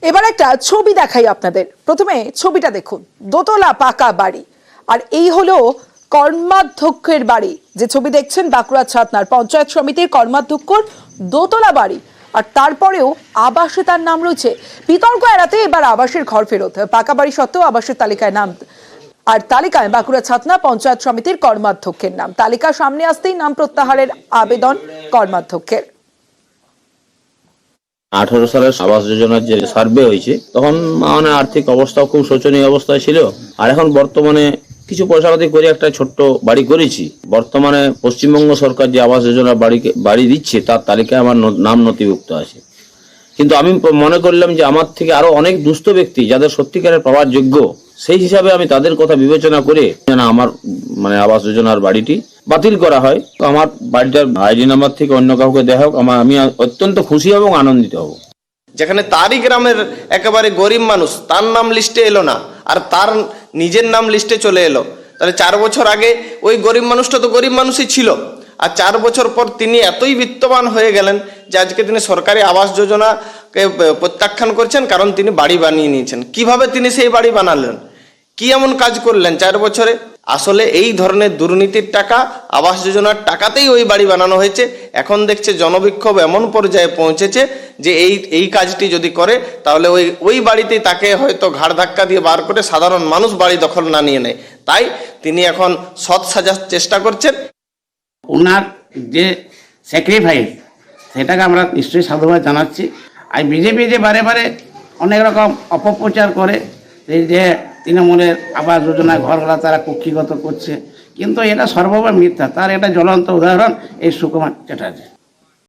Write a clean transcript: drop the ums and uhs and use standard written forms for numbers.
এবার একটা ছবি দেখাই আপনাদের। প্রথমে ছবিটা দেখুন, দোতলা পাকা বাড়ি, আর এই হলো কর্মাধ্যক্ষের বাড়ি। যে ছবি দেখছেন বাঁকুড়া ছাতনার পঞ্চায়েত সমিতির কর্মাধ্যক্ষর দোতলা বাড়ি, আর তারপরেও আবাসে তার নাম রয়েছে। বিতর্ক এড়াতে এবার আবাসের ঘর ফেরত, পাকা বাড়ি সত্ত্বেও আবাসের তালিকায় নাম, আর তালিকায় বাঁকুড়া ছাতনা পঞ্চায়েত সমিতির কর্মাধ্যক্ষের নাম। তালিকা সামনে আসতেই নাম প্রত্যাহারের আবেদন কর্মাধ্যক্ষের। 18 সালের আবাস যোজনার যে সার্ভে হয়েছে তখন মানে আর্থিক অবস্থাও খুব শোচনীয় অবস্থায় ছিল। আর এখন বর্তমানে কিছু পয়সাপাতি করে একটা ছোট্ট বাড়ি করেছি। বর্তমানে পশ্চিমবঙ্গ সরকার যে আবাস যোজনার বাড়ি দিচ্ছে তার তালিকায় আমার নাম নথিভুক্ত আছে। কিন্তু আমি মনে করলাম যে আমার থেকে আরো অনেক দুস্থ ব্যক্তি যাদের সত্যিকারের পাওয়ার যোগ্য, সেই হিসাবে আমি তাদের কথা বিবেচনা করে আমার মানে আবাস যোজনার বাড়িটি বাতিল করা হয়। তো আমার বাড়িটার আইডি নাম্বার থেকে অন্য কাউকে দেওয়া হোক, আমি অত্যন্ত খুশি এবং আনন্দিত হব। যেখানে তারই গ্রামের একেবারে গরিব মানুষ, তার নাম লিস্টে এলো না, আর তার নিজের নাম লিস্টে চলে এলো। তাহলে 4 বছর আগে ওই গরিব মানুষটা তো গরিব মানুষই ছিল, আর 4 বছর পর তিনি এতই বিত্তবান হয়ে গেলেন যে আজকে তিনি সরকারি আবাস যোজনাকে প্রত্যাখ্যান করছেন, কারণ তিনি বাড়ি বানিয়ে নিয়েছেন। কিভাবে তিনি সেই বাড়ি বানালেন, কি এমন কাজ করলেন 4 বছরে? আসলে এই ধরনের দুর্নীতির টাকা, আবাস যোজনার টাকাতেই ওই বাড়ি বানানো হয়েছে। এখন দেখছে জনবিক্ষোভ এমন পর্যায়ে পৌঁছেছে যে এই কাজটি যদি করে তাহলে ওই বাড়িতেই তাকে হয়তো ঘাড় ধাক্কা দিয়ে বার করে সাধারণ মানুষ বাড়ি দখল না নিয়ে নেয়। তাই তিনি এখন সৎ সাজার চেষ্টা করছেন। ওনার যে স্যাক্রিফাইস, সেটাকে আমরা নিশ্চয়ই সাধুবাদ জানাচ্ছি। আর বিজেপি যে বারে বারে অনেক রকম অপপ্রচার করে যে তৃণমূলের আবাস যোজনা ঘরগুলা তারা কক্ষিগত করছে, কিন্তু এটা সর্বভাবে মিথ্যা। তার একটা জ্বলন্ত উদাহরণ এই সুকুমার চ্যাটার্জি।